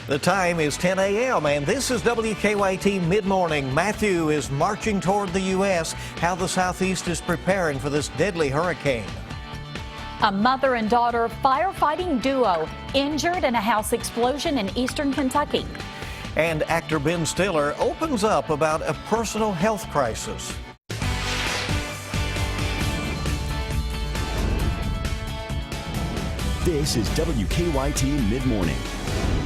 The time is 10 a.m. and this is WKYT Midmorning. Matthew is marching toward the U.S. How the Southeast is preparing for this deadly hurricane. A mother and daughter firefighting duo injured in a house explosion in eastern Kentucky. And actor Ben Stiller opens up about a personal health crisis. This is WKYT Midmorning.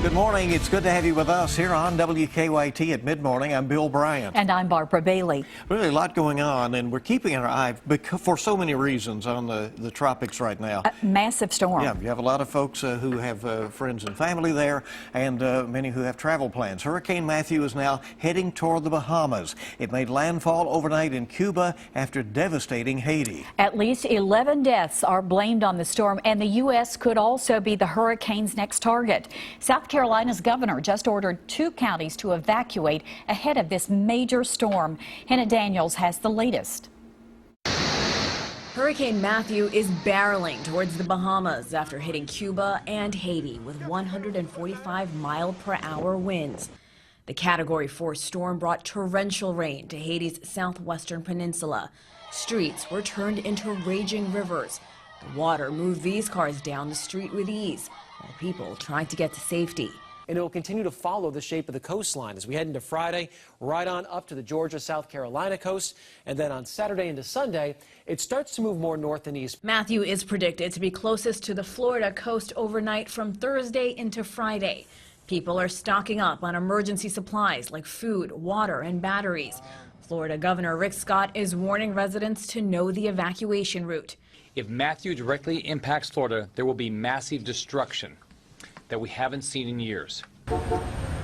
Good morning. It's good to have you with us here on WKYT at Midmorning. I'm Bill Bryant. And I'm Barbara Bailey. Really a lot going on, and we're keeping our eye for so many reasons on the tropics right now. A massive storm. Yeah, you have a lot of folks who have friends and family there, and many who have travel plans. Hurricane Matthew is now heading toward the Bahamas. It made landfall overnight in Cuba after devastating Haiti. At least 11 deaths are blamed on the storm, and the U.S. could also be the hurricane's next target. South Carolina's governor just ordered 2 counties to evacuate ahead of this major storm. Hannah Daniels has the latest. Hurricane Matthew is barreling towards the Bahamas after hitting Cuba and Haiti with 145-mile-per-hour winds. The Category 4 storm brought torrential rain to Haiti's southwestern peninsula. Streets were turned into raging rivers. The water moved these cars down the street with ease, while people tried to get to safety. And it will continue to follow the shape of the coastline as we head into Friday, right on up to the Georgia, South Carolina coast. And then on Saturday into Sunday, it starts to move more north and east. Matthew is predicted to be closest to the Florida coast overnight from Thursday into Friday. People are stocking up on emergency supplies like food, water, and batteries. Florida Governor Rick Scott is warning residents to know the evacuation route. If Matthew directly impacts Florida, there will be massive destruction that we haven't seen in years.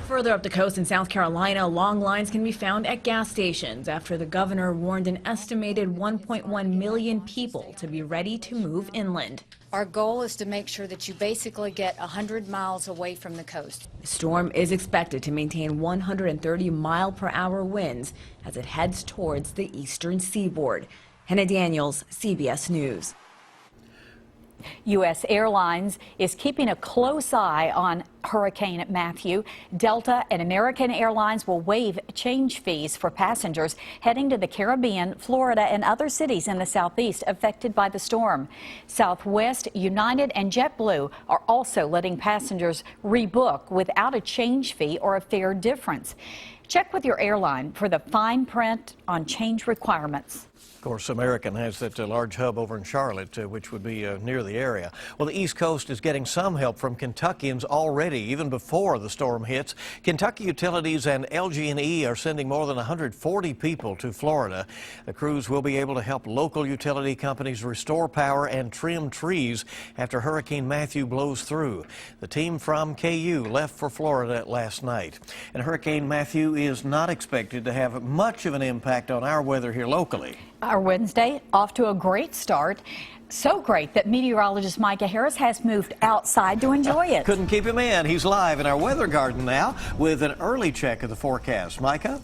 Further up the coast in South Carolina, long lines can be found at gas stations after the governor warned an estimated 1.1 million people to be ready to move inland. Our goal is to make sure that you basically get 100 miles away from the coast. The storm is expected to maintain 130-mile-per-hour winds as it heads towards the eastern seaboard. Hannah Daniels, CBS News. U.S. Airlines is keeping a close eye on Hurricane Matthew. Delta and American Airlines will waive change fees for passengers heading to the Caribbean, Florida, and other cities in the southeast affected by the storm. Southwest, United, and JetBlue are also letting passengers rebook without a change fee or a fare difference. Check with your airline for the fine print on change requirements. Of course, American has that large hub over in Charlotte, which would be near the area. Well, the East Coast is getting some help from Kentuckians already, even before the storm hits. Kentucky Utilities and LG&E are sending more than 140 people to Florida. The crews will be able to help local utility companies restore power and trim trees after Hurricane Matthew blows through. The team from KU left for Florida last night. And Hurricane Matthew is not expected to have much of an impact on our weather here locally. Our Wednesday off to a great start. So great that meteorologist Micah Harris has moved outside to enjoy it. Couldn't keep him in. He's live in our weather garden now with an early check of the forecast. Micah?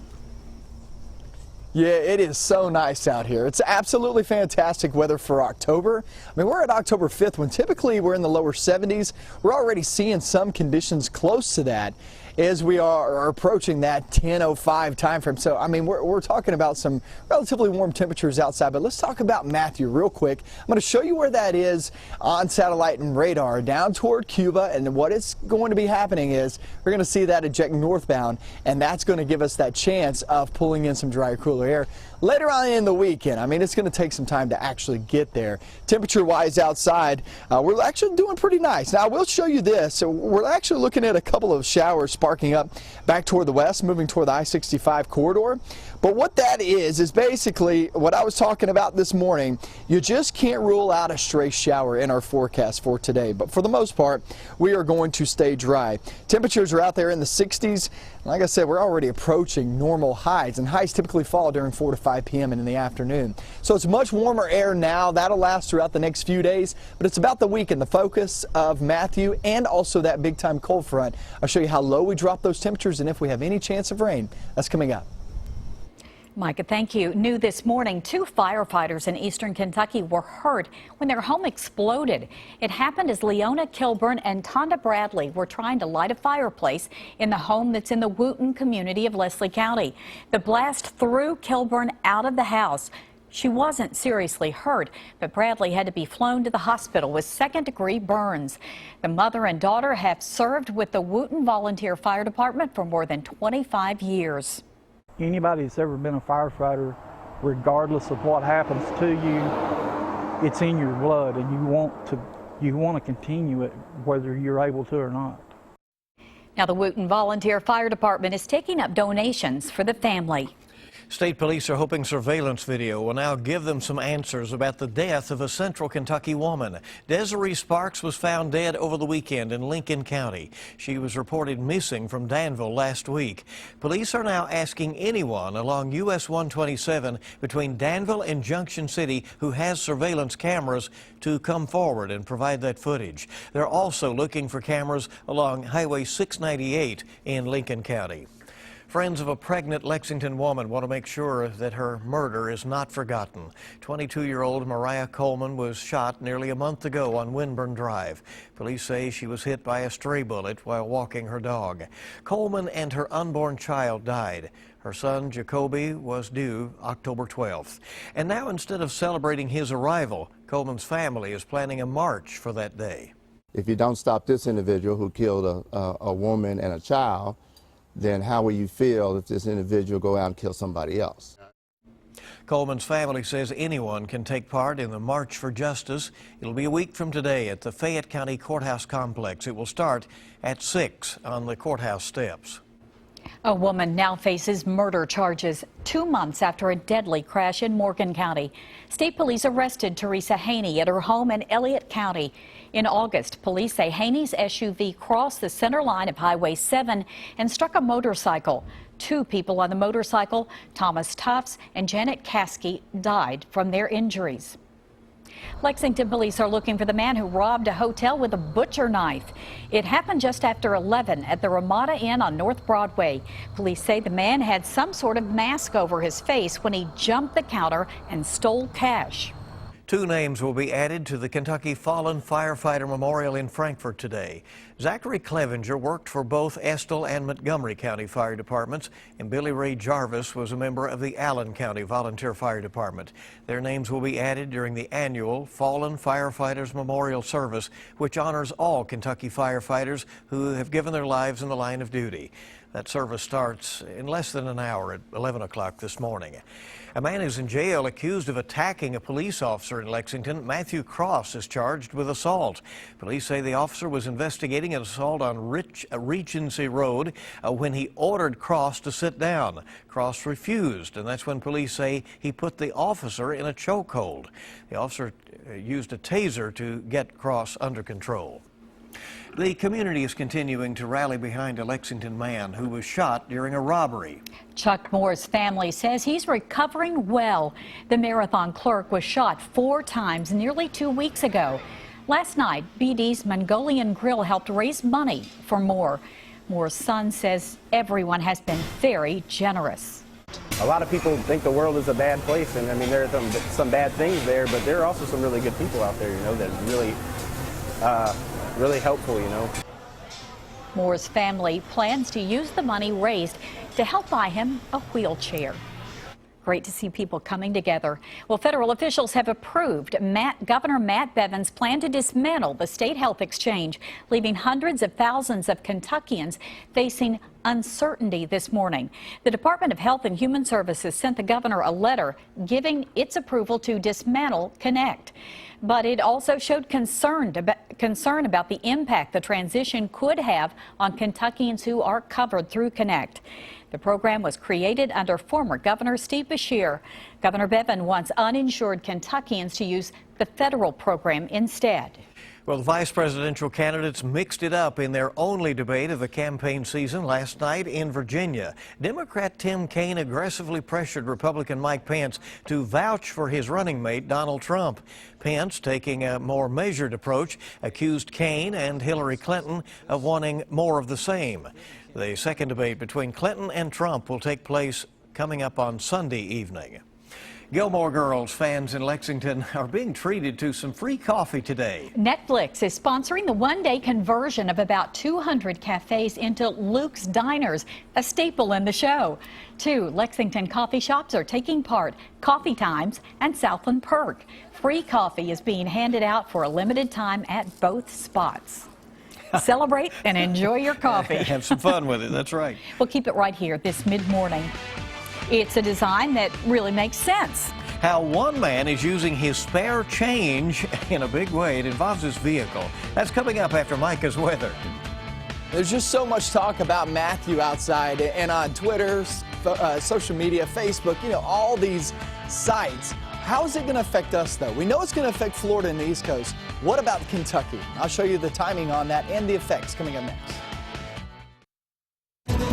Yeah, it is so nice out here. It's absolutely fantastic weather for October. I mean, we're at October 5th when typically we're in the lower 70s. We're already seeing some conditions close to that as we are approaching that 10:05 time frame. So, I mean, we're talking about some relatively warm temperatures outside, but let's talk about Matthew real quick. I'm going to show you where that is on satellite and radar down toward Cuba, and what is going to be happening is we're going to see that eject northbound, and that's going to give us that chance of pulling in some drier, cooler air later on in the weekend. I mean, it's going to take some time to actually get there. Temperature-wise outside, we're actually doing pretty nice. Now, I will show you this. So we're actually looking at a couple of showers sparking up back toward the west, moving toward the I-65 corridor. But what that is basically what I was talking about this morning. You just can't rule out a stray shower in our forecast for today. But for the most part, we are going to stay dry. Temperatures are out there in the 60s. Like I said, we're already approaching normal highs, and highs typically fall during 4 to 5 p.m. and in the afternoon. So it's much warmer air now. That'll last throughout the next few days, but it's about the weekend, the focus of Matthew and also that big-time cold front. I'll show you how low we drop those temperatures and if we have any chance of rain. That's coming up. Micah, thank you. New this morning, 2 firefighters in eastern Kentucky were hurt when their home exploded. It happened as Leona Kilburn and Tonda Bradley were trying to light a fireplace in the home that's in the Wooten community of Leslie County. The blast threw Kilburn out of the house. She wasn't seriously hurt, but Bradley had to be flown to the hospital with second-degree burns. The mother and daughter have served with the Wooten Volunteer Fire Department for more than 25 years. Anybody that's ever been a firefighter, regardless of what happens to you, it's in your blood, and you want to continue it whether you're able to or not. Now the Wooten Volunteer Fire Department is taking up donations for the family. State police are hoping surveillance video will now give them some answers about the death of a central Kentucky woman. Desiree Sparks was found dead over the weekend in Lincoln County. She was reported missing from Danville last week. Police are now asking anyone along US 127 between Danville and Junction City who has surveillance cameras to come forward and provide that footage. They're also looking for cameras along Highway 698 in Lincoln County. Friends of a pregnant Lexington woman want to make sure that her murder is not forgotten. 22-year-old Mariah Coleman was shot nearly a month ago on Winburn Drive. Police say she was hit by a stray bullet while walking her dog. Coleman and her unborn child died. Her son, Jacoby, was due October 12th. And now, instead of celebrating his arrival, Coleman's family is planning a march for that day. If you don't stop this individual who killed a woman and a child, then how will you feel if this individual go out and kill somebody else? Coleman's family says anyone can take part in the March for Justice. It'll be a week from today at the Fayette County Courthouse Complex. It will start at 6 on the courthouse steps. A woman now faces murder charges 2 months after a deadly crash in Morgan County. State police arrested Teresa Haney at her home in Elliott County. In August, police say Haney's SUV crossed the center line of Highway 7 and struck a motorcycle. 2 people on the motorcycle, Thomas Tufts and Janet Caskey, died from their injuries. Lexington police are looking for the man who robbed a hotel with a butcher knife. It happened just after 11 at the Ramada Inn on North Broadway. Police say the man had some sort of mask over his face when he jumped the counter and stole cash. 2 names will be added to the Kentucky Fallen Firefighter Memorial in Frankfort today. Zachary Clevenger worked for both Estill and Montgomery County Fire Departments, and Billy Ray Jarvis was a member of the Allen County Volunteer Fire Department. Their names will be added during the annual Fallen Firefighters Memorial Service, which honors all Kentucky firefighters who have given their lives in the line of duty. That service starts in less than an hour at 11 o'clock this morning. A man is in jail accused of attacking a police officer in Lexington. Matthew Cross is charged with assault. Police say the officer was investigating an assault on Regency Road when he ordered Cross to sit down. Cross refused, and that's when police say he put the officer in a chokehold. The officer used a taser to get Cross under control. The community is continuing to rally behind a Lexington man who was shot during a robbery. Chuck Moore's family says he's recovering well. The marathon clerk was shot 4 times nearly 2 weeks ago. Last night, BD's Mongolian Grill helped raise money for Moore. Moore's son says everyone has been very generous. A lot of people think the world is a bad place, and I mean, there are some bad things there, but there are also some really good people out there, you know, that really helpful, you know. Moore's family plans to use the money raised to help buy him a wheelchair. Great to see people coming together. Well, federal officials have approved Governor Matt Bevin's plan to dismantle the state health exchange, leaving hundreds of thousands of Kentuckians facing uncertainty this morning. The Department of Health and Human Services sent the governor a letter giving its approval to dismantle Connect. But it also showed concern about the impact the transition could have on Kentuckians who are covered through Connect. The program was created under former Governor Steve Beshear. Governor Bevin wants uninsured Kentuckians to use the federal program instead. Well, the vice presidential candidates mixed it up in their only debate of the campaign season last night in Virginia. Democrat Tim Kaine aggressively pressured Republican Mike Pence to vouch for his running mate, Donald Trump. Pence, taking a more measured approach, accused Kaine and Hillary Clinton of wanting more of the same. The second debate between Clinton and Trump will take place coming up on Sunday evening. Gilmore Girls fans in Lexington are being treated to some free coffee today. Netflix is sponsoring the one-day conversion of about 200 cafes into Luke's Diners, a staple in the show. 2 Lexington coffee shops are taking part, Coffee Times and Southland Perk. Free coffee is being handed out for a limited time at both spots. Celebrate and enjoy your coffee. Have some fun with it, that's right. We'll keep it right here this mid-morning. It's a design that really makes sense. How one man is using his spare change in a big way. It involves his vehicle. That's coming up after Micah's weather. There's just so much talk about Matthew outside and on Twitter, social media, Facebook, all these sites. How is it going to affect us, though? We know it's going to affect Florida and the East Coast. What about Kentucky? I'll show you the timing on that and the effects coming up next.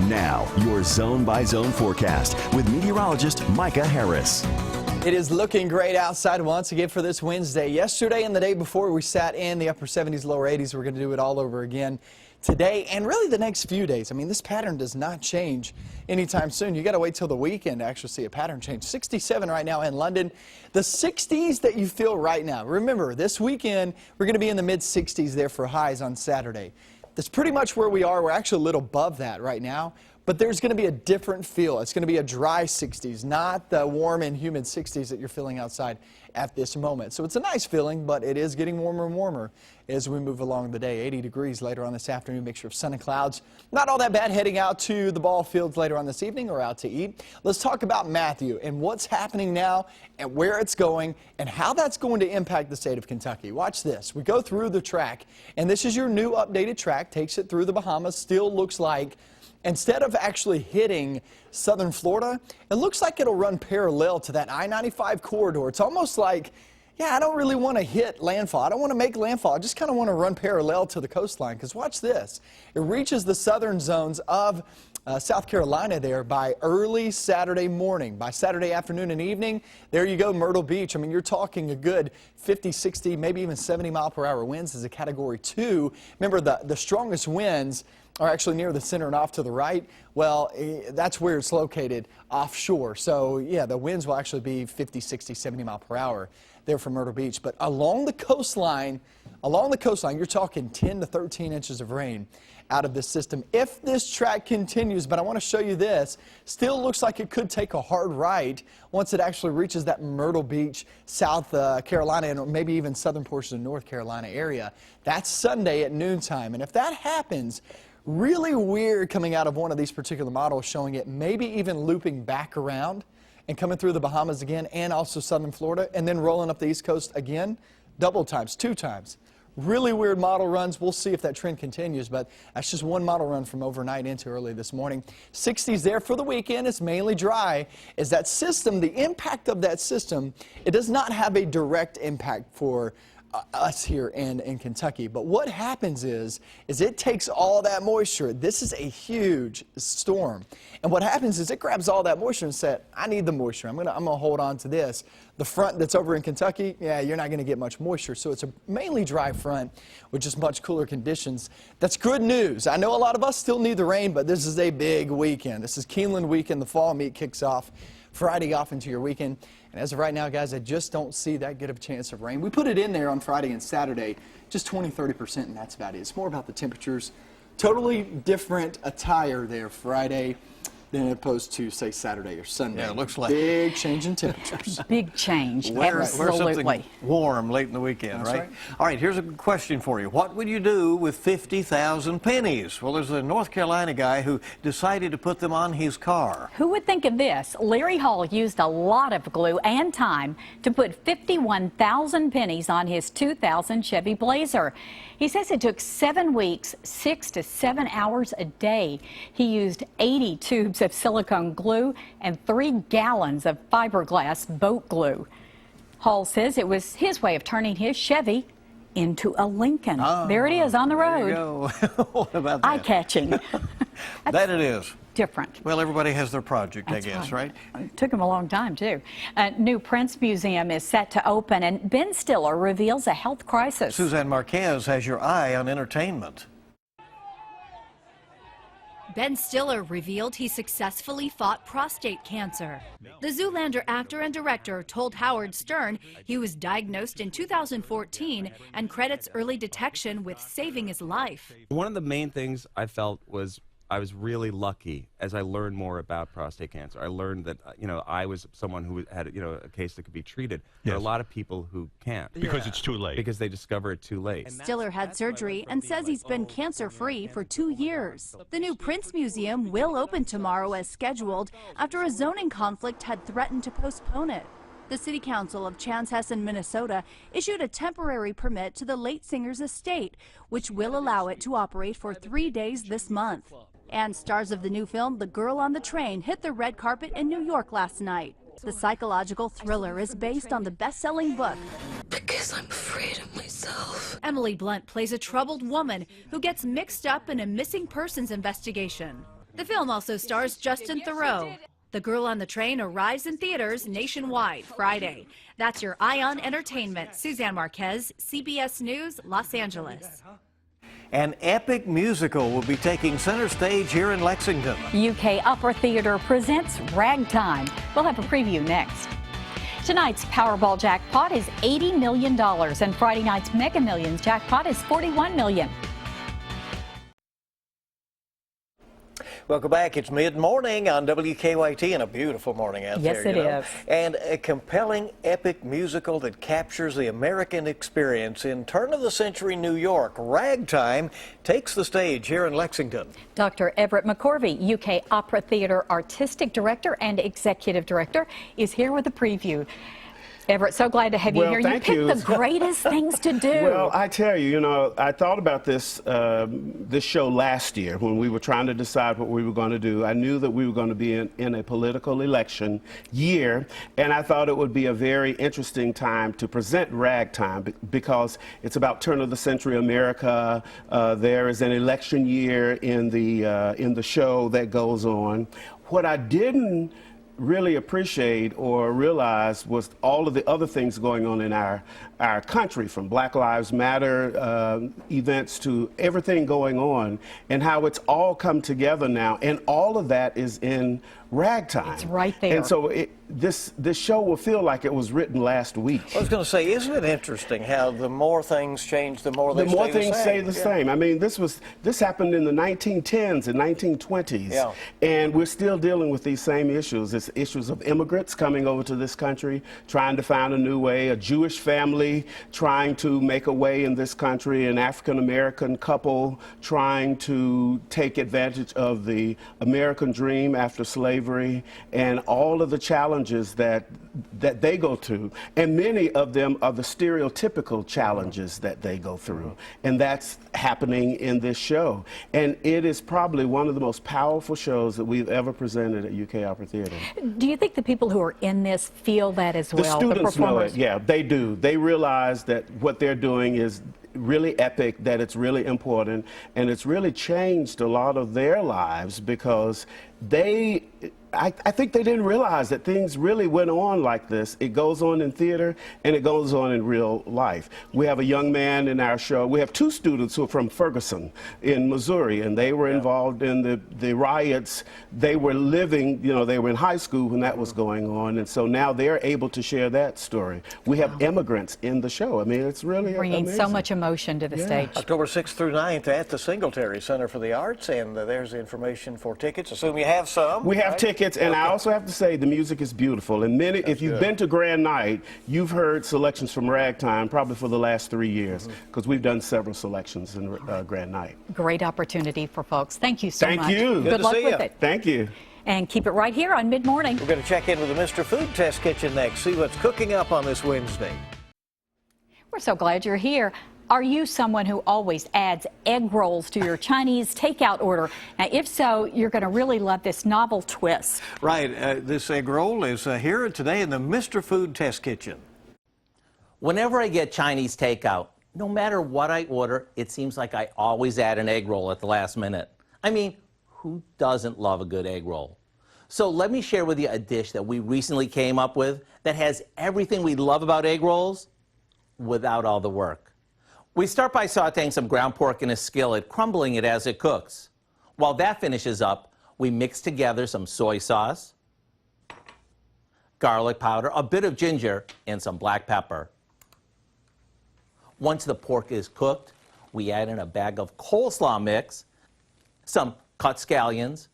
Now, your zone-by-zone forecast with meteorologist Micah Harris. It is looking great outside once again for this Wednesday. Yesterday and the day before, we sat in the upper 70s, lower 80s. We're going to do it all over again today and really the next few days. I mean, this pattern does not change anytime soon. You got to wait till the weekend to actually see a pattern change. 67 right now in London. The 60s that you feel right now. Remember, this weekend, we're going to be in the mid-60s there for highs on Saturday. That's pretty much where we are. We're actually a little above that right now, but there's going to be a different feel. It's going to be a dry 60s, not the warm and humid 60s that you're feeling outside at this moment. So it's a nice feeling, but it is getting warmer and warmer as we move along the day. 80 degrees later on this afternoon, mixture of sun and clouds. Not all that bad heading out to the ball fields later on this evening or out to eat. Let's talk about Matthew and what's happening now and where it's going and how that's going to impact the state of Kentucky. Watch this. We go through the track, and this is your new updated track. Takes it through the Bahamas. Still looks like instead of actually hitting southern Florida, it looks like it'll run parallel to that I-95 corridor. It's almost like, yeah, I don't really want to hit landfall. I don't want to make landfall. I just kind of want to run parallel to the coastline because watch this. It reaches the southern zones of South Carolina there by early Saturday morning. By Saturday afternoon and evening, there you go, Myrtle Beach. I mean, you're talking a good 50, 60, maybe even 70 mile per hour winds as a Category 2. Remember, the strongest winds are actually near the center and off to the right. Well, that's where it's located offshore. So, yeah, the winds will actually be 50, 60, 70 mile per hour there from Myrtle Beach. But along the coastline, you're talking 10 to 13 inches of rain out of this system if this track continues. But I want to show you this. Still looks like it could take a hard right once it actually reaches that Myrtle Beach, South Carolina, and maybe even southern portions of North Carolina area. That's Sunday at noontime. And if that happens, really weird coming out of one of these particular models, showing it maybe even looping back around and coming through the Bahamas again and also southern Florida and then rolling up the East Coast again, double times, 2 times. Really weird model runs. We'll see if that trend continues, but that's just one model run from overnight into early this morning. 60s there for the weekend. It's mainly dry. Is that system, the impact of that system, it does not have a direct impact for us here in Kentucky. But what happens is it takes all that moisture. This is a huge storm. And what happens is it grabs all that moisture and said, I need the moisture. I'm gonna hold on to this. The front that's over in Kentucky, yeah, you're not going to get much moisture. So it's a mainly dry front with just much cooler conditions. That's good news. I know a lot of us still need the rain, but this is a big weekend. This is Keeneland weekend. The fall meet kicks off Friday off into your weekend. And as of right now, guys, I just don't see that good of a chance of rain. We put it in there on Friday and Saturday, just 20, 30%, and that's about it. It's more about the temperatures. Totally different attire there Friday than opposed to, say, Saturday or Sunday. Yeah, it looks like big change in temperatures. Big change, Wear absolutely. something warm late in the weekend, That's right? All right, here's a question for you. What would you do with 50,000 pennies? Well, there's a North Carolina guy who decided to put them on his car. Who would think of this? Larry Hall used a lot of glue and time to put 51,000 pennies on his 2000 Chevy Blazer. He says it took 7 weeks, 6 to 7 hours a day. He used 80 tubes of silicone glue and 3 gallons of fiberglass boat glue. Hall says it was his way of turning his Chevy into a Lincoln. Oh, there it is on the road. There you go. What about that? Eye-catching. That it is. Different. Well, everybody has their project, That's I guess, right? It took him a long time, too. A new Prince Museum is set to open, and Ben Stiller reveals a health crisis. Suzanne Marquez has your eye on entertainment. Ben Stiller revealed he successfully fought prostate cancer. The Zoolander actor and director told Howard Stern he was diagnosed in 2014 and credits early detection with saving his life. One of the main things I felt was I was really lucky as I learned more about prostate cancer. I learned that, I was someone who had, a case that could be treated. There are a lot of people who can't. Because it's too late. Because they discover it too late. Stiller had surgery and says he's been cancer-free for 2 years. The new Prince Museum will open tomorrow as scheduled after a zoning conflict had threatened to postpone it. The City Council of Chanhassen, Minnesota, issued a temporary permit to the late singer's estate, which will allow it to operate for 3 days this month. And stars of the new film, The Girl on the Train, hit the red carpet in New York last night. The psychological thriller is based on the best-selling book. Because I'm afraid of myself. Emily Blunt plays a troubled woman who gets mixed up in a missing persons investigation. The film also stars Justin Theroux. The Girl on the Train arrives in theaters nationwide Friday. That's your Eye on Entertainment. Suzanne Marquez, CBS News, Los Angeles. An epic musical will be taking center stage here in Lexington. UK Opera Theatre presents Ragtime. We'll have a preview next. Tonight's Powerball jackpot is $80 million, and Friday night's Mega Millions jackpot is $41 million. Welcome back. It's mid-morning on WKYT, and a beautiful morning out there. Yes, it is. And a compelling, epic musical that captures the American experience in turn-of-the-century New York. Ragtime takes the stage here in Lexington. Dr. Everett McCorvey, UK Opera Theatre Artistic Director and Executive Director, is here with a preview. Everett, so glad to have you here. You picked the greatest things to do. Well, I tell you, I thought about this this show last year when we were trying to decide what we were going to do. I knew that we were going to be in a political election year, and I thought it would be a very interesting time to present Ragtime because it's about turn-of-the-century America. There is an election year in the show that goes on. What I didn't really appreciate or realize was all of the other things going on in our country, from Black Lives Matter events to everything going on, and how it's all come together now, and all of that is in Ragtime. It's right there. And so this show will feel like it was written last week. I was going to say, isn't it interesting how the more things change, the more they stay the same. I mean, this happened in the 1910s and 1920s, and we're still dealing with these same issues. It's issues of immigrants coming over to this country, trying to find a new way, a Jewish family trying to make a way in this country, an African-American couple trying to take advantage of the American dream after slavery, and all of the challenges that they go through. And many of them are the stereotypical challenges that they go through. And that's happening in this show. And it is probably one of the most powerful shows that we've ever presented at UK Opera Theatre. Do you think the people who are in this feel that as well? The students know it, yeah, they do. They realize that what they're doing is really epic, that it's really important, and it's really changed a lot of their lives because I think they didn't realize that things really went on like this. It goes on in theater and it goes on in real life. We have a young man in our show. We have two students who are from Ferguson in Missouri, and they were involved in the riots. They were living, they were in high school when that was going on, and so now they're able to share that story. We have immigrants in the show. I mean, it's really bringing amazing. So much emotion to the stage. October 6th through 9th at the Singletary Center for the Arts, and there's the information for tickets. Assume you have some. We have tickets, and I also have to say the music is beautiful. And if you've been to Grand Night, you've heard selections from Ragtime probably for the last 3 years, because we've done several selections in Grand Night. Great opportunity for folks. Thank you so much. Thank you. Good luck with it. Thank you. And keep it right here on Mid-Morning. We're going to check in with the Mr. Food Test Kitchen next, see what's cooking up on this Wednesday. We're so glad you're here. Are you someone who always adds egg rolls to your Chinese takeout order? Now, if so, you're going to really love this novel twist. Right. This egg roll is here today in the Mr. Food Test Kitchen. Whenever I get Chinese takeout, no matter what I order, it seems like I always add an egg roll at the last minute. I mean, who doesn't love a good egg roll? So let me share with you a dish that we recently came up with that has everything we love about egg rolls without all the work. We start by sautéing some ground pork in a skillet, crumbling it as it cooks. While that finishes up, we mix together some soy sauce, garlic powder, a bit of ginger, and some black pepper. Once the pork is cooked, we add in a bag of coleslaw mix, some cut scallions,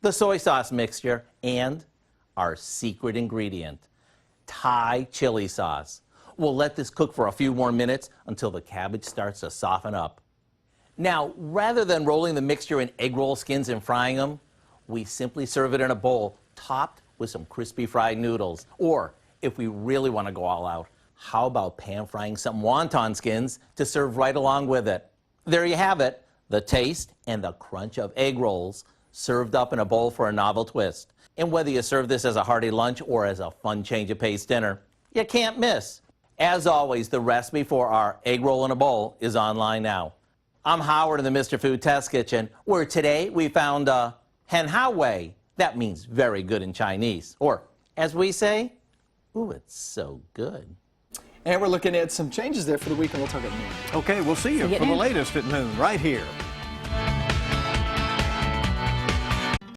the soy sauce mixture, and our secret ingredient, Thai chili sauce. We'll let this cook for a few more minutes until the cabbage starts to soften up. Now, rather than rolling the mixture in egg roll skins and frying them, we simply serve it in a bowl, topped with some crispy fried noodles. Or, if we really want to go all out, how about pan frying some wonton skins to serve right along with it? There you have it, the taste and the crunch of egg rolls served up in a bowl for a novel twist. And whether you serve this as a hearty lunch or as a fun change of pace dinner, you can't miss. As always, the recipe for our egg roll in a bowl is online now. I'm Howard in the Mr. Food Test Kitchen, where today we found hen hao wei. That means very good in Chinese. Or, as we say, ooh, it's so good. And we're looking at some changes there for the week, and we'll talk at noon. Okay, we'll see you for the latest at noon right here.